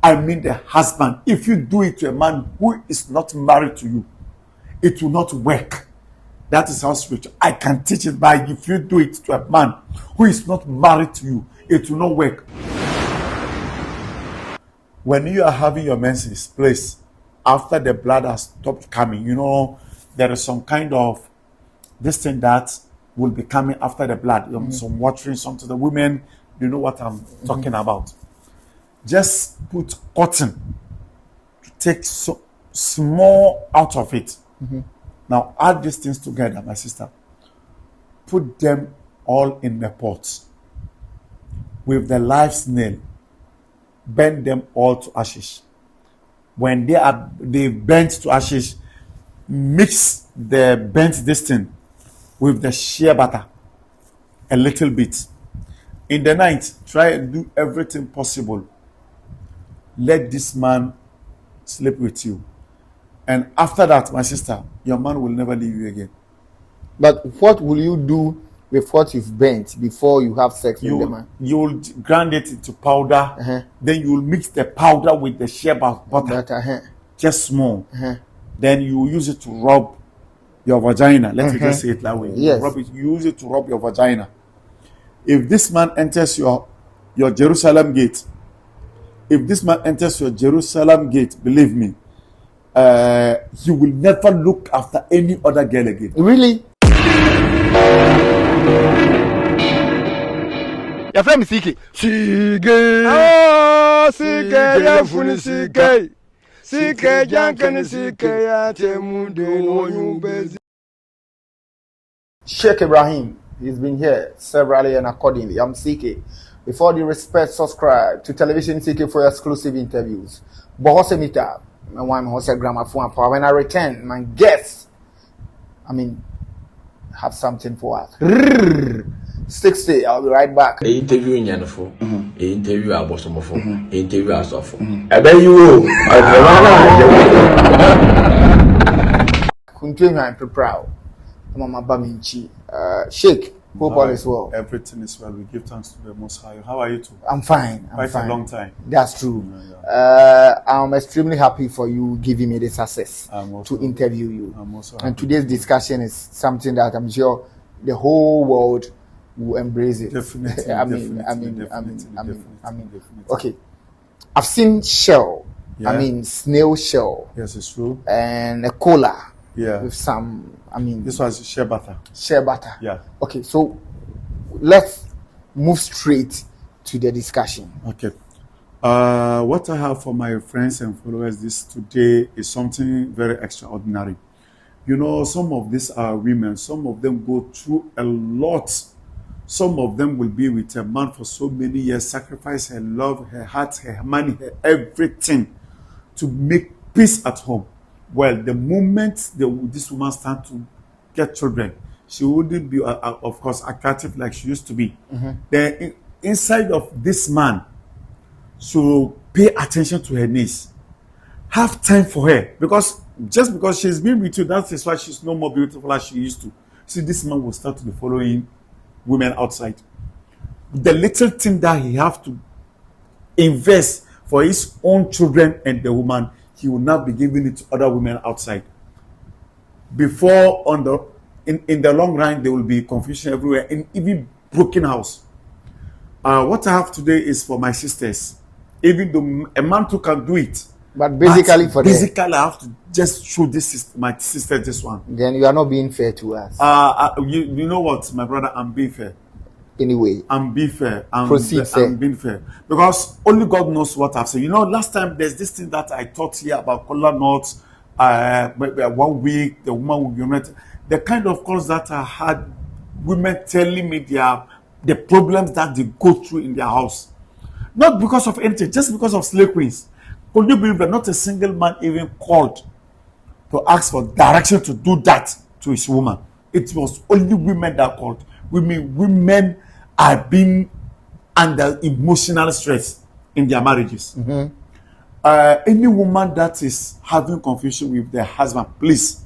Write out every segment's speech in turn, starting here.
I mean the husband. If you do it to a man who is not married to you, it will not work. That is how spiritual. I can teach it by if you do it to a man who is not married to you, it will not work. When you are having your menses, please, after the blood has stopped coming, there is some kind of this thing that will be coming after the blood. Some watering, something. The women, you know what I'm talking about. Just put cotton to take so small out of it. Now add these things together, my sister. Put them all in the pot with the live snail. Bend them all to ashes. When they bent to ashes, mix the bent this thing with the shea butter a little bit. In the night, try and do everything possible. Let this man sleep with you. And after that, my sister, your man will never leave you again. But what will you do with what you've bent before you have sex with the man? You will grind it into powder. Then you will mix the powder with the shea butter. Just small. Then you will use it to rub your vagina. Let me just say it that way. Yes. You use it to rub your vagina. If this man enters your Jerusalem gate, believe me, he will never look after any other girl again. Really? Your friend is CK. CK. Oh, CK, ya funi CK. CK, jankani CK, ya temunde no yumbezi. Sheikh Ibrahim, he's been here severally and accordingly. I'm CK. With all due respect, subscribe to Television CK for exclusive interviews. Bohose Mita, my wife, Hose Gramophone. When I return, my guests, have something for us. 60, I'll be right back. Interview in Yanfo, interview our Bosomofo, interview our Sofo. I bet you Continue, I'm proud. Mama Baminchi. Sheikh, hope all is well. Everything is well. We give thanks to the Most High. How are you too? I'm fine. Quite a long time. That's true. I'm extremely happy for you giving me this access to interview you. I'm also and today's discussion is something that I'm sure the whole world will embrace it. Definitely. Okay. I've seen shell. Snail shell. Yes, it's true. And a cola. Yeah. With some, this was shea butter. Shea butter. Yeah. Okay, so let's move straight to the discussion. Okay. What I have for my friends and followers this today is something very extraordinary. Some of these are women. Some of them go through a lot. Some of them will be with a man for so many years, sacrifice her love, her heart, her money, her everything to make peace at home. Well, the moment this woman starts to get children, she wouldn't be, of course, attractive like she used to be. Then inside of this man, so pay attention to her needs. Have time for her. Because just because she's been with you, that is why she's no more beautiful as she used to. See, this man will start to be following women outside. The little thing that he have to invest for his own children and the woman, he will not be giving it to other women outside. Before, in the long run, there will be confusion everywhere, in even broken house. What I have today is for my sisters. Even though a man too can do it, but basically I have to just show my sister this one. Then you are not being fair to us. You know what, my brother, I'm being fair. Anyway, I'm being fair. I'm being fair because only God knows what I've said. Last time there's this thing that I taught here about kola nuts. 1 week the woman will be met. The kind of calls that I had, women telling me the problems that they go through in their house, not because of anything, just because of slave queens. Could you believe that not a single man even called to ask for direction to do that to his woman? It was only women that called. Women are being under emotional stress in their marriages. Any woman that is having confusion with their husband, please,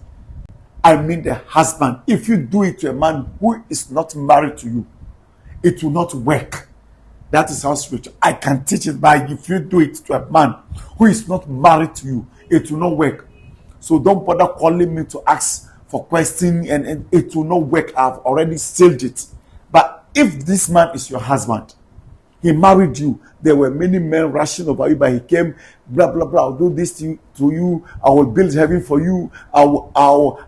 the husband, if you do it to a man who is not married to you, it will not work. That is how spiritual. I can teach it, but if you do it to a man who is not married to you, it will not work. So don't bother calling me to ask for questions, and it will not work. I've already sealed it. But if this man is your husband, he married you, there were many men rushing over you, but he came, blah blah blah. I'll do this to you. I will build heaven for you. I will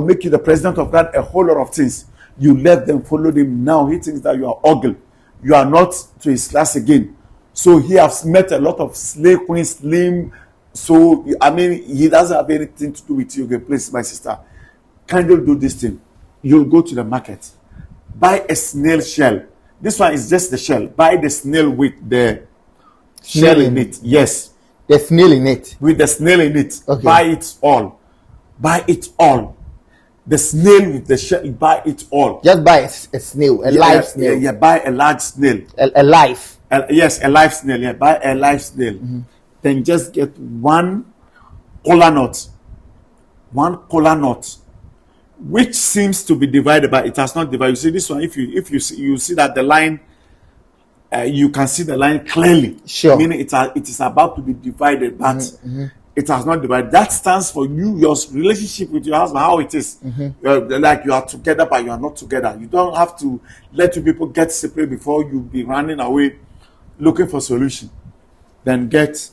make you the president of God. A whole lot of things. You let them follow him. Now he thinks that you are ugly. You are not to his class again. So he has met a lot of slave queens, slim. So he doesn't have anything to do with you. Okay, please, my sister, kindly do this thing. You'll go to the market, buy a snail shell. This one is just the shell. Buy the snail with the shell in it. Yes. The snail in it. With the snail in it. Okay. Buy it all. Buy it all. The snail with the shell, buy it all. Just buy a snail, live snail. Yeah, buy a large snail. A live. Yes, a live snail. Yeah, buy a live snail. Then just get one kola nut. One kola nut, which seems to be divided, but it has not divided. You see this one, if you see that the line, you can see the line clearly. Sure. Meaning it is about to be divided, but it has not divided. That stands for you, your relationship with your husband, how it is. Like you are together, but you are not together. You don't have to let two people get separate before you be running away looking for solution. Then get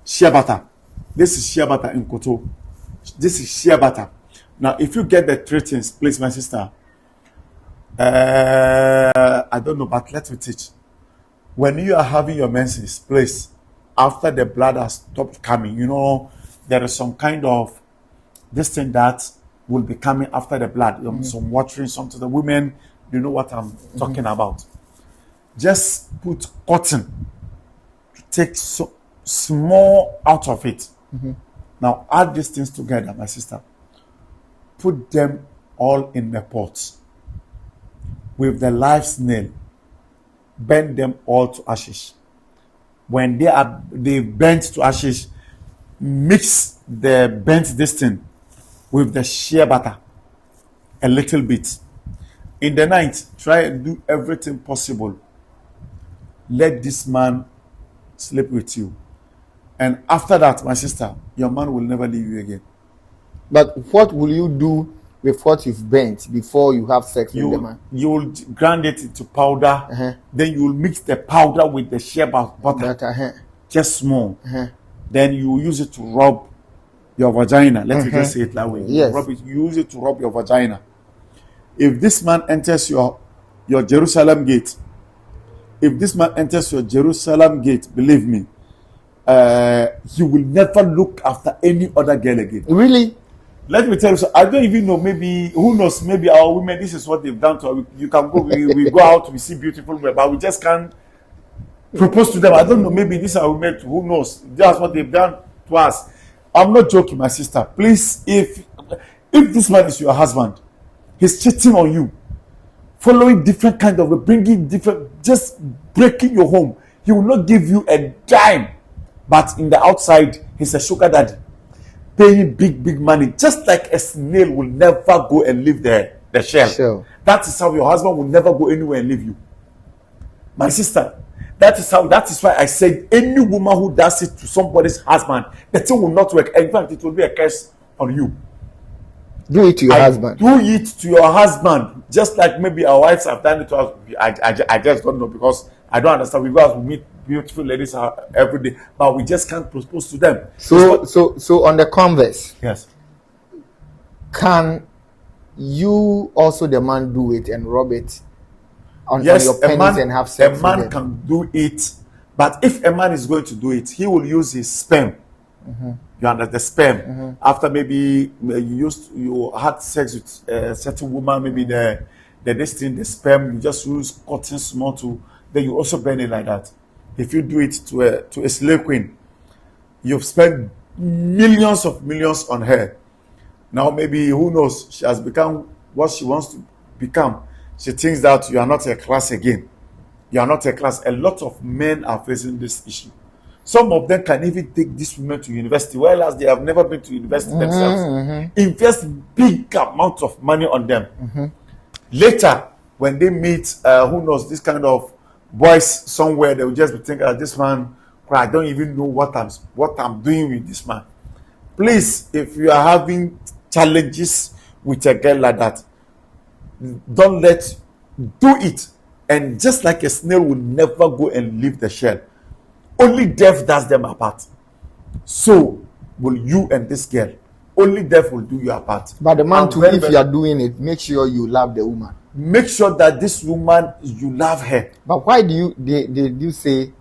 shea butter. This is shea butter in Koto. This is shea butter. Now, if you get the 3 things, please, my sister, I don't know, but let me teach. When you are having your menses, please, after the blood has stopped coming, there is some kind of this thing that will be coming after the blood. Some watering, something. The women, you know what I'm talking about. Just put cotton to take so small out of it. Now, add these things together, my sister. Put them all in the pot with the live snail. Burn them all to ashes. When they burnt to ashes, mix the burnt this thing with the shea butter a little bit. In the night, try and do everything possible. Let this man sleep with you. And after that, my sister, your man will never leave you again. But what will you do with what you've burnt before you have sex with the man? You will grind it into powder. Then you will mix the powder with the shea butter. Just small. Then you will use it to rub your vagina. Let me just say it that way. Yes. Use it to rub your vagina. If this man enters your Jerusalem gate, believe me, he will never look after any other girl again. Really? Let me tell you, so I don't even know, maybe, who knows, maybe our women, this is what they've done to us. You can go, we go out, we see beautiful women, but we just can't propose to them. I don't know, maybe these are women, who knows? That's what they've done to us. I'm not joking, my sister. Please, if this man is your husband, he's cheating on you, following different kind of, bringing different, just breaking your home. He will not give you a dime, but in the outside, he's a sugar daddy, paying big money, just like a snail will never go and leave the shell. Sure. That is how your husband will never go anywhere and leave you. My sister, that is why I said any woman who does it to somebody's husband, the thing will not work. In fact, it will be a curse on you. Do it to your husband. Do it to your husband, just like maybe our wives have done it to us. I just don't know, because I don't understand. We go out, we meet beautiful ladies every day, but we just can't propose to them. So on the converse, Yes. can you also, the man, do it and rub it on Yes, your penis and have sex? A man can do it, but if a man is going to do it, he will use his sperm. You understand, the sperm. After maybe you had sex with a certain woman, maybe the sperm, you just use cotton small to, then you also burn it like that. If you do it to a slave queen, you've spent millions on her. Now maybe, who knows, she has become what she wants to become. She thinks that you are not a class again. You are not a class. A lot of men are facing this issue. Some of them can even take these women to university, whereas they have never been to university themselves. Invest big amount of money on them. Later, when they meet, who knows, this kind of boys somewhere, they will just be thinking, this man, I don't even know what I'm doing with this man. Please, if you are having challenges with a girl like that, do it. And just like a snail will never go and leave the shell, only death does them apart. So will you and this girl. Only death will do you apart. But the man too, if you are doing it, make sure you love the woman. Make sure that this woman, you love her. But why do you say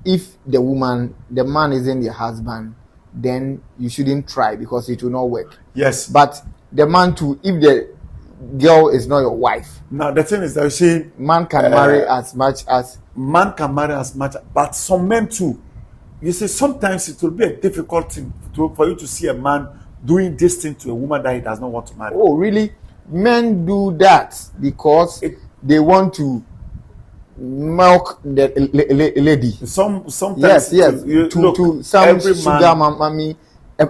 if the man isn't your husband, then you shouldn't try because it will not work? Yes. But the man too, if the girl is not your wife. Now the thing is that you see, man can marry as much, but some men too. You see, sometimes it will be a difficult thing for you to see a man doing this thing to a woman that he does not want to marry. Oh, really? Men do that because they want to milk the lady. Sometimes yes. To some sugar mommy, a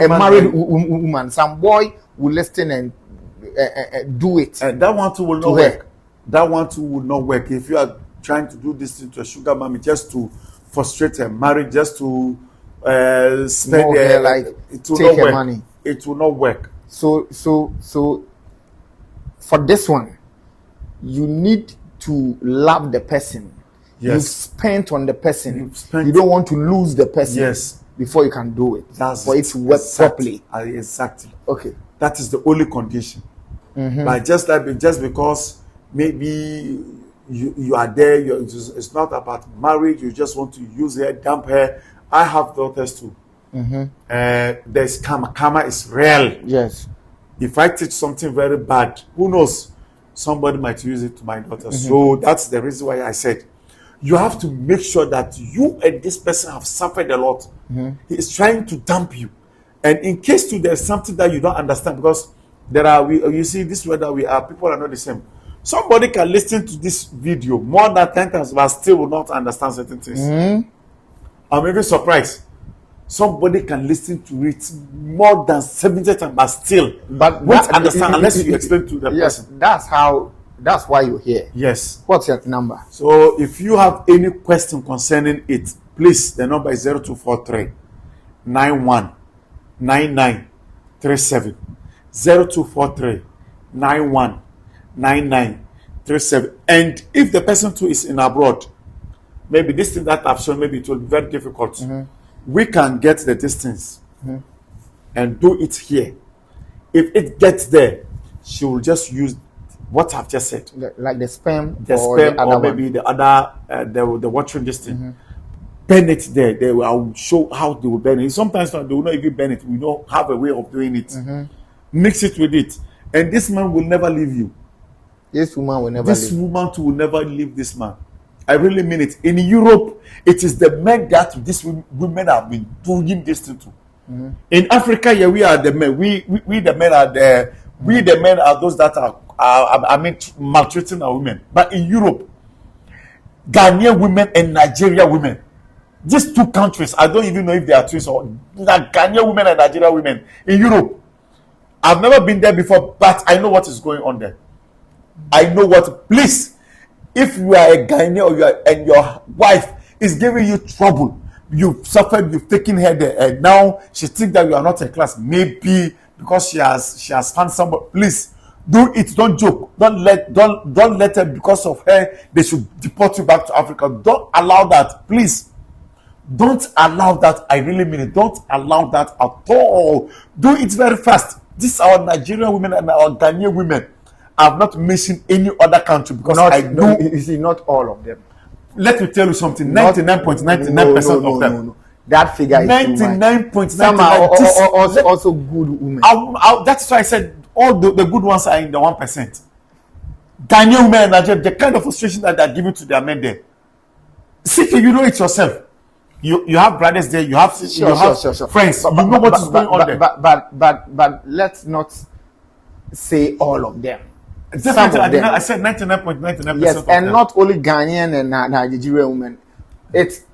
married woman. Some boy will listen and do it. And that one too will not work. That one too will not work if you are trying to do this thing to a sugar mommy just to frustrate her marriage, just to spend her, like it will take not her work. money. It will not work. So for this one, you need to love the person. Yes. You've spent on the person. You don't want to lose the person. Yes. Before you can do it. That's for it to work properly. Exactly. Okay. That is the only condition. But just because maybe you are there, it's not about marriage. You just want to use her, dump her. I have daughters too. There's karma. Karma is real. Yes. If I teach something very bad, who knows? Somebody might use it to my daughter. So that's the reason why I said you have to make sure that you and this person have suffered a lot. He is trying to dump you, and in case there's something that you don't understand, because you see this way that we are, people are not the same. Somebody can listen to this video more than 10 times but still will not understand certain things. I'm even surprised. Somebody can listen to it more than 70 times but still won't understand unless you explain to the person. That's why you're here. Yes. What's your number? So if you have any question concerning it, please, the number is 0243 91 9937. 0243 91 9937. And if the person too is in abroad, maybe this thing that I've shown, maybe it will be very difficult. We can get the distance and do it here. If it gets there, she will just use what I've just said, like the sperm, or maybe the other the watering this thing. Burn it there. I'll show how they will burn it. Sometimes they will not even burn it. We don't have a way of doing it. Mix it with it, and this man will never leave you. This woman will never. This woman too will never leave this man. I really mean it. In Europe, it is the men that these women have been doing this thing to. In Africa, yeah, we are the men. We the men are there. We the men are those that are maltreating our women. But in Europe, Ghanaian women and Nigerian women, these two countries, I don't even know if they are twins or Ghanaian women and Nigerian women in Europe. I've never been there before, but I know what is going on there. I know what. Please, if you are a Ghanaian and your wife is giving you trouble, you've suffered, you've taken her there, and now she thinks that you are not in class, maybe because she has found somebody. Please do it. Don't joke. Don't let her, because of her they should deport you back to Africa. Don't allow that. Please don't allow that. I really mean it. Don't allow that at all. Do it very fast. These are our Nigerian women and our Ghanaian women. I've not mentioned any other country because I know. You see, not all of them. Let me tell you something. 99.99% of them. No. That figure is 99.99%. Some are also good women. That's why I said all the good ones are in the 1%. Ghanaian women in Nigeria, the kind of frustration that they're giving to their men there. See, you know it yourself. You have brothers there. You have friends. You know what is going on there. But let's not say all of them. Definitely, I said 99.99%. Yes, and them. Not only Ghanaian and Nigerian women. It's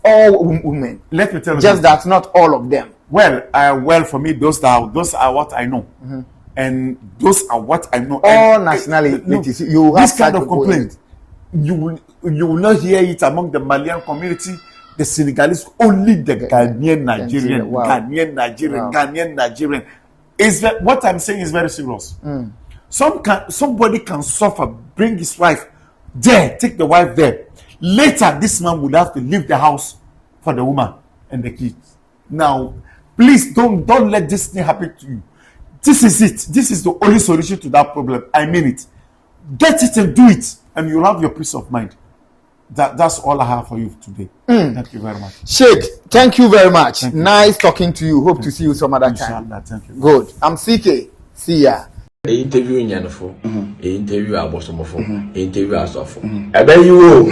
all women. Let me tell you. Just that not all of them. Well, for me, those are what I know. And those are what I know. All nationalities, you have this kind of people complaint. You will not hear it among the Malian community, the Senegalese, only the Ghanaian Nigerian, Wow. Ghanaian Nigerian, Wow. Ghanaian Nigerian. Is that what I'm saying is very serious? Somebody can suffer, bring his wife there, take the wife there. Later, this man would have to leave the house for the woman and the kids. Now, please don't let this thing happen to you. This is it. This is the only solution to that problem. I mean it. Get it and do it, and you'll have your peace of mind. That's all I have for you today. Thank you very much. Sheikh, thank you very much. Nice talking to you. Hope to see you some other time. Inshallah, thank you. Good. I'm CK. See ya. Interview nyanfo, interview abosomofo, interview asofo. Ebe you o.